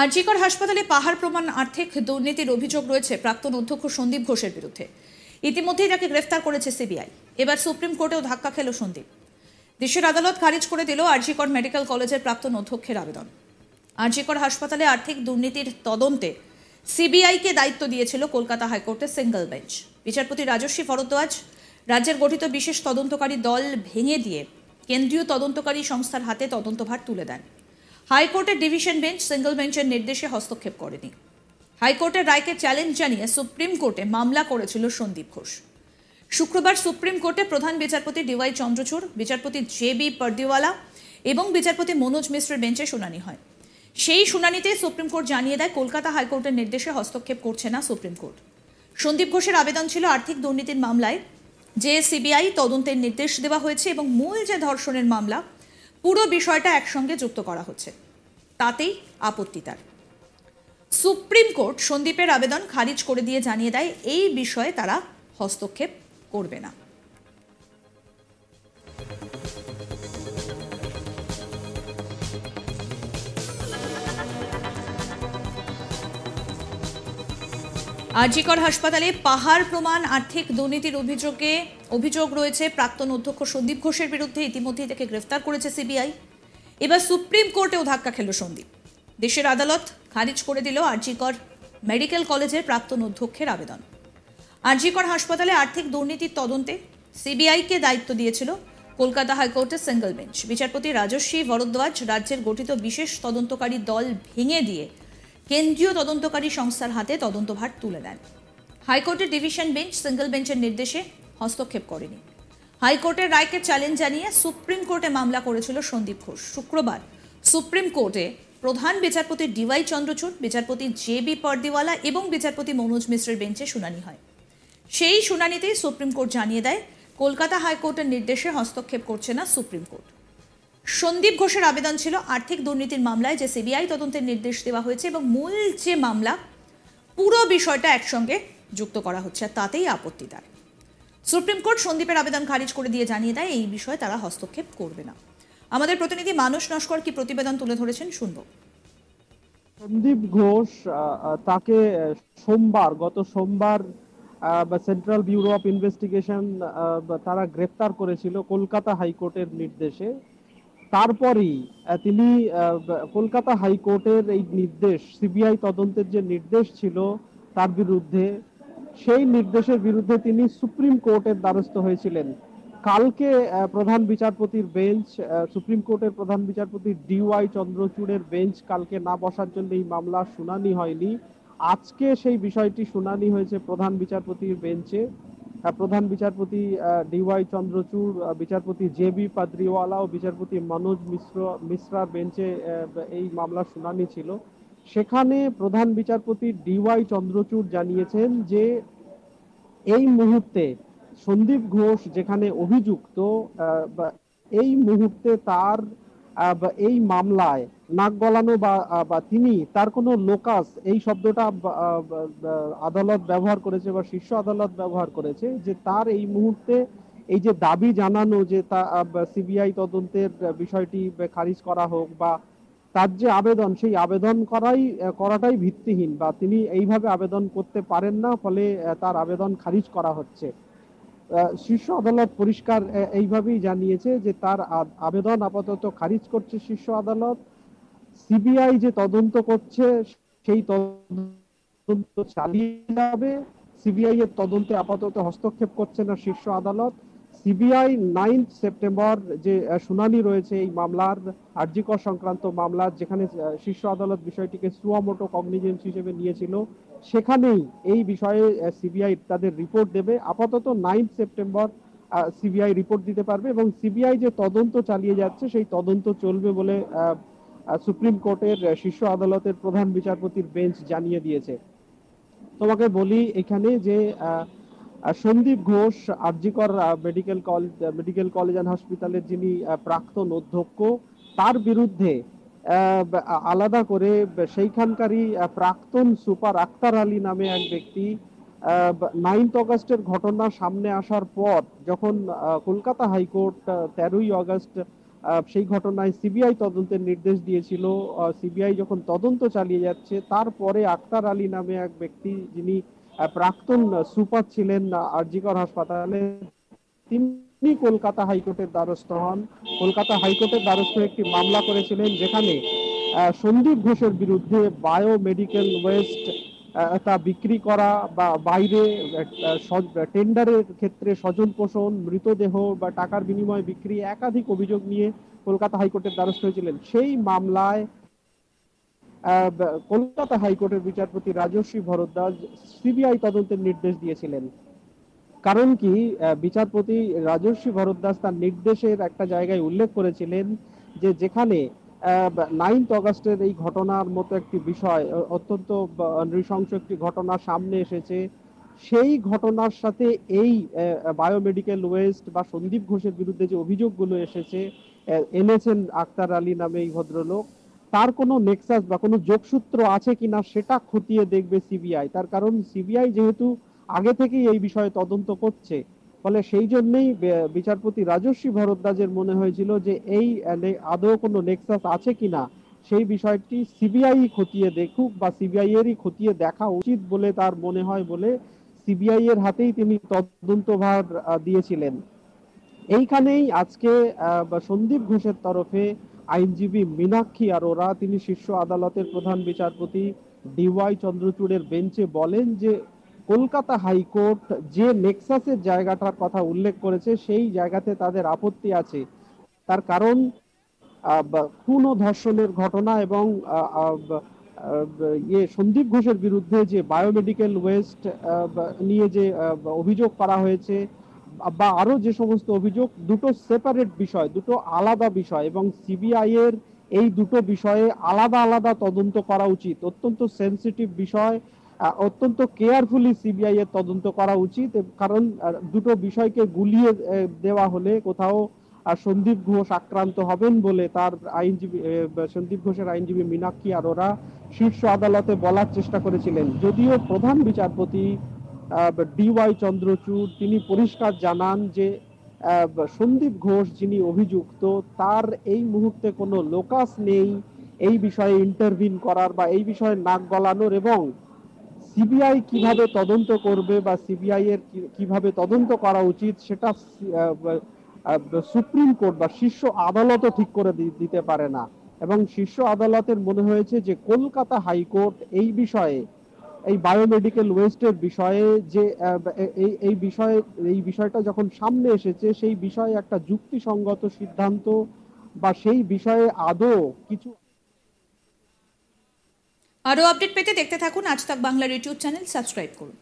আরজিকর হাসপাতালে পাহাড় প্রমাণ আর্থিক দুর্নীতির অভিযোগ রয়েছে প্রাক্তন অধ্যক্ষ সন্দীপ ঘোষের বিরুদ্ধে। ইতিমধ্যেই তাকে গ্রেফতার করেছে সিবিআই। এবার সুপ্রিম কোর্টেও ধাক্কা খেল সন্দীপ। দেশের আদালত খারিজ করে দিল আরজিকর মেডিকেল কলেজের প্রাক্তন অধ্যক্ষের আবেদন। আরজিকর হাসপাতালে আর্থিক দুর্নীতির তদন্তে সিবিআইকে দায়িত্ব দিয়েছিল কলকাতা হাইকোর্টের সিঙ্গল বেঞ্চ। বিচারপতি রাজস্বী ভরদ্বাজ রাজ্যের গঠিত বিশেষ তদন্তকারী দল ভেঙে দিয়ে কেন্দ্রীয় তদন্তকারী সংস্থার হাতে তদন্তভার তুলে দেন। হাইকোর্টের ডিভিশন বেঞ্চ সিঙ্গল বেঞ্চের নির্দেশে হস্তক্ষেপ করেনি। হাইকোর্টের রায়কে চ্যালেঞ্জ জানিয়ে সুপ্রিম কোর্টে মামলা করেছিল সন্দীপ ঘোষ। শুক্রবার সুপ্রিম কোর্টে প্রধান বিচারপতি ডিওয়াই চন্দ্রচূড়, বিচারপতি জে.বি. পারদিওয়ালা এবং বিচারপতি মনোজ মিশ্রের বেঞ্চে শুনানি হয়। সেই শুনানিতে সুপ্রিম কোর্ট জানিয়ে দেয় কলকাতা হাইকোর্টের নির্দেশে হস্তক্ষেপ করছে না সুপ্রিম কোর্ট। সন্দীপ ঘোষের আবেদন ছিল আর্থিক দুর্নীতির মামলায় যে সিবিআই তদন্তের নির্দেশ দেওয়া হয়েছে এবং মূল যে ধর্ষণের মামলা, পুরো বিষয়টা একসঙ্গে যুক্ত করা হচ্ছে, তাতেই আপত্তি তার। সুপ্রিম কোর্ট সন্দীপের আবেদন খারিজ করে দিয়ে জানিয়ে দেয় এই বিষয়ে তারা হস্তক্ষেপ করবে না। আরজিকর হাসপাতালে পাহাড় প্রমাণ আর্থিক দুর্নীতির অভিযোগ রয়েছে প্রাক্তন অধ্যক্ষ সন্দীপ ঘোষের বিরুদ্ধে। ইতিমধ্যেই তাকে গ্রেফতার করেছে সিবিআই। এবার সুপ্রিম কোর্টেও ধাক্কা খেল সন্দীপ। দেশের আদালত খারিজ করে দিল আরজিকর মেডিকেল কলেজের প্রাক্তন অধ্যক্ষের আবেদন। আরজিকর হাসপাতালে আর্থিক দুর্নীতির তদন্তে সিবিআইকে দায়িত্ব দিয়েছিল কলকাতা হাইকোর্টের সিঙ্গল বেঞ্চ। বিচারপতি রাজস্বী ভরদ্বাজ রাজ্যের গঠিত বিশেষ তদন্তকারী দল ভেঙে দিয়ে কেন্দ্রীয় তদন্তকারী সংস্থার হাতে তদন্তভার তুলে দেন। হাইকোর্টের ডিভিশন বেঞ্চ সিঙ্গল বেঞ্চের নির্দেশে হস্তক্ষেপ করেনি। হাইকোর্টের রায়কে চ্যালেঞ্জ জানিয়ে সুপ্রিম কোর্টে মামলা করেছিল সন্দীপ ঘোষ। শুক্রবার সুপ্রিম কোর্টে প্রধান বিচারপতি ডিওয়াই চন্দ্রচূড়, বিচারপতি জে.বি. পারদিওয়ালা এবং বিচারপতি মনোজ মিশ্রের বেঞ্চে শুনানি হয়। সেই শুনানিতেই সুপ্রিম কোর্ট জানিয়ে দেয় কলকাতা হাইকোর্টের নির্দেশে হস্তক্ষেপ করছে না সুপ্রিম কোর্ট। সন্দীপ ঘোষের আবেদন ছিল আর্থিক দুর্নীতির মামলায় যে সিবিআই তদন্তের নির্দেশ দেওয়া হয়েছে এবং মূল যে মামলা, পুরো বিষয়টা একসঙ্গে যুক্ত করা হচ্ছে, তাতেই আপত্তি তার। সুপ্রিম কোর্ট সন্দীপের আবেদন খারিজ করে দিয়ে জানিয়ে দেয় এই বিষয়ে তারা হস্তক্ষেপ করবে না। আমাদের প্রতিনিধি মানস নস্কর কি প্রতিবেদন তুলে ধরেছেন, শুনবো। সন্দীপ ঘোষ তাকে গত সোমবার সেন্ট্রাল ব্যুরো অফ ইনভেস্টিগেশন তারা গ্রেফতার করেছিল কলকাতা হাইকোর্টের নির্দেশে। তারপরেই তিনি কলকাতা হাইকোর্টের এই নির্দেশ, সিবিআই তদন্তের যে নির্দেশ ছিল তার বিরুদ্ধে, সেই নির্দেশের বিরুদ্ধে তিনি সুপ্রিম কোর্টের দ্বারস্থ হয়েছিলেন। কালকে প্রধান বিচারপতির বেঞ্চ, সুপ্রিম কোর্টের প্রধান বিচারপতি ডিওয়াই চন্দ্রচূড়ের বেঞ্চ কালকে না বসার জন্য এই মামলার শুনানি হয়নি। আজকে সেই বিষয়টি শুনানি হয়েছে প্রধান বিচারপতির বেঞ্চে। প্রধান বিচারপতি ডিওয়াই চন্দ্রচূড়, বিচারপতি জে.বি. পাদ্রিওয়ালা ও বিচারপতি মনোজ মিশ্রার বেঞ্চে এই মামলার শুনানি ছিল। সেখানে প্রধান বিচারপতি ডিওয়াই চন্দ্রচূড় জানিয়েছেন যে এই মুহূর্তে সন্দীপ ঘোষ যেখানে অভিযুক্ত, এই মুহূর্তে তার এই মামলায় নাক গলানো বা তিনি তার কোনো লোকাস, এই শব্দটা আদালত ব্যবহার করেছে বা শীর্ষ আদালত ব্যবহার করেছে, যে তার এই মুহূর্তে এই যে দাবি জানানো যে তা সিবিআই তদন্তের বিষয়টি খারিজ করা হোক বা তার যে আবেদন, সেই আবেদন করাটাই ভিত্তিহীন, বা তিনি এইভাবে আবেদন করতে পারেন না, ফলে তার আবেদন খারিজ করা হচ্ছে। শীর্ষ আদালত পরিষ্কার এইভাবেই জানিয়েছে যে তার আবেদন আপাতত খারিজ করছে শীর্ষ আদালত। সিবিআই যে তদন্ত করছে সেই তদন্ত চালিয়ে যাবে। সিবিআই এর তদন্তে আপাতত হস্তক্ষেপ করছে না শীর্ষ আদালত। সিবিআই 9 সেপ্টেম্বর যে শুনানি রয়েছে এই মামলার, আরজিকর সংক্রান্ত মামলার, যেখানে শীর্ষ আদালত বিষয়টিকে সুয়ামোটো কগনিজেন্স হিসেবে নিয়েছিল, সেখানেই এই বিষয়ে সিবিআই তাদের রিপোর্ট দেবে। আপাতত 9 সেপ্টেম্বর সিবিআই রিপোর্ট দিতে পারবে এবং সিবিআই যে তদন্ত চালিয়ে যাচ্ছে সেই তদন্ত চলবে বলে সুপ্রিম কোর্টের শীর্ষ আদালতের প্রধান বিচারপতির বেঞ্চ জানিয়ে দিয়েছে। তোমাকে বলি এখানে যে Sandip Ghosh RG Kar medical college and হসপিটালের যিনি প্রাক্তন অধ্যক্ষ, তার বিরুদ্ধে আলাদা করে সেইখানকারই প্রাক্তন সুপার আক্তার আলী নামে এক ব্যক্তি 9 অগস্টের ঘটনা সামনে আসার পর, যখন কলকাতা হাইকোর্ট 13ই অগস্ট সেই ঘটনায় সিবিআই তদন্তের নির্দেশ দিয়েছিল। সিবিআই যখন তদন্ত চালিয়ে যাচ্ছে, তারপরে আক্তার আলী নামে এক ব্যক্তি, যিনি প্রাক্তন সুপার ছিলেন আরজিকর হাসপাতালে, তিনি কলকাতা হাইকোর্টের দ্বারস্থ হন। কলকাতা হাইকোর্টের দ্বারস্থ একটি মামলা করেছিলেন, যেখানে সন্দীপ ঘোষের বিরুদ্ধে বায়োমেডিকেল ওয়েস্ট তা বিক্রি করা বা বাইরে টেন্ডারের ক্ষেত্রে স্বজন পোষণ, মৃতদেহ বা টাকার বিনিময়ে বিক্রি, একাধিক অভিযোগ নিয়ে কলকাতা হাইকোর্টের দ্বারস্থ হয়েছিলেন। সেই মামলায় কলকাতা হাইকোর্টের বিচারপতি রাজর্ষি ভরদ্বাজ সিবিআই তদন্তের নির্দেশ দিয়েছিলেন। কারণ কি, বিচারপতি রাজর্ষি ভরদ্বাজ তার নির্দেশের একটা জায়গায় উল্লেখ করেছিলেন যে যেখানে 9 অগাস্টের এই ঘটনার মতো একটি বিষয়, অত্যন্ত নৃশংস একটি ঘটনা সামনে এসেছে, সেই ঘটনার সাথে এই বায়োমেডিকেল ওয়েস্ট বা সন্দীপ ঘোষের বিরুদ্ধে যে অভিযোগগুলো এনেছেন আক্তার আলী নামে এই ভদ্রলোক, তার কোনো নেক্সাস বা কোনো যোগসূত্র আছে কিনা সেটা খতিয়ে দেখবে সিবিআই। তার কারণ সিবিআই যেহেতু আগে থেকেই এই বিষয়ে তদন্ত করছে, ফলে সেই জন্যই বিচারপতি রাজর্ষি ভরদ্বাজের মনে হয়েছিল যে এই আদৌ কোনো নেক্সাস আছে কিনা সেই বিষয়টি সিবিআই খতিয়ে দেখুক, বা সিবিআই এরই খতিয়ে দেখা উচিত বলে তার মনে হয় বলে সিবিআই এর হাতেই তিনি তদন্তভার দিয়েছিলেন। এইখানেই আজকে সন্দীপ ঘোষের তরফে আইনজীবী মীনাক্ষী আরোরা, তিনি শীর্ষ আদালতের প্রধান বিচারপতি ডিওয়াই চন্দ্রচূড়ের বেঞ্চে বলেন যে কলকাতা হাইকোর্ট যে নেক্সাসের জায়গাটার কথা উল্লেখ করেছে সেই জায়গাতে তাদের আপত্তি আছে। তার কারণ খুন ও ধর্ষণের ঘটনা এবং সন্দীপ ঘোষের বিরুদ্ধে যে বায়োমেডিকেল ওয়েস্ট নিয়ে যে অভিযোগ করা হয়েছে বা আরো যে সমস্ত অভিযোগ, দুটো সেপারেট বিষয়, দুটো আলাদা বিষয়, এবং সিবিআই এর এই দুটো বিষয়ে আলাদা আলাদা তদন্ত করা উচিত। অত্যন্ত সেনসিটিভ বিষয়, অত্যন্ত কেয়ারফুলি সিবিআই এর তদন্ত করা উচিত। কারণ দুটো বিষয়কে গুলিয়ে দেওয়া হলে কোথাও সন্দীপ ঘোষ আক্রান্ত হবেন বলে তার আইনজীবী, সন্দীপ ঘোষের আইনজীবী মীনাক্ষী আরোরা শীর্ষ আদালতে বলার চেষ্টা করেছিলেন। যদিও প্রধান বিচারপতি ডিওয়াই চন্দ্রচূড় তিনি পরিষ্কার জানান যে সন্দীপ ঘোষ যিনি অভিযুক্ত, তার এই মুহূর্তে কোনো লোকাস নেই এই বিষয়ে ইন্টারভিন করার বা এই বিষয়ে নাক গলানোর, এবং সিবিআই কিভাবে তদন্ত করবে বা সিবিআই এর কিভাবে তদন্ত করা উচিত সেটা সুপ্রিম কোর্ট বা শীর্ষ আদালতও ঠিক করে দিতে পারে না। এবং শীর্ষ আদালতের মনে হয়েছে যে কলকাতা হাইকোর্ট এই বায়োমেডিকেল ওয়েস্টের বিষয়ে যে এই বিষয়টা যখন সামনে এসেছে, সেই বিষয়ে একটা যুক্তিসঙ্গত সিদ্ধান্ত বা সেই বিষয়ে আদৌ কিছু। আরো আপডেট পেতে দেখতে থাকুন আজ তাক বাংলার ইউটিউব চ্যানেল, সাবস্ক্রাইব করুন।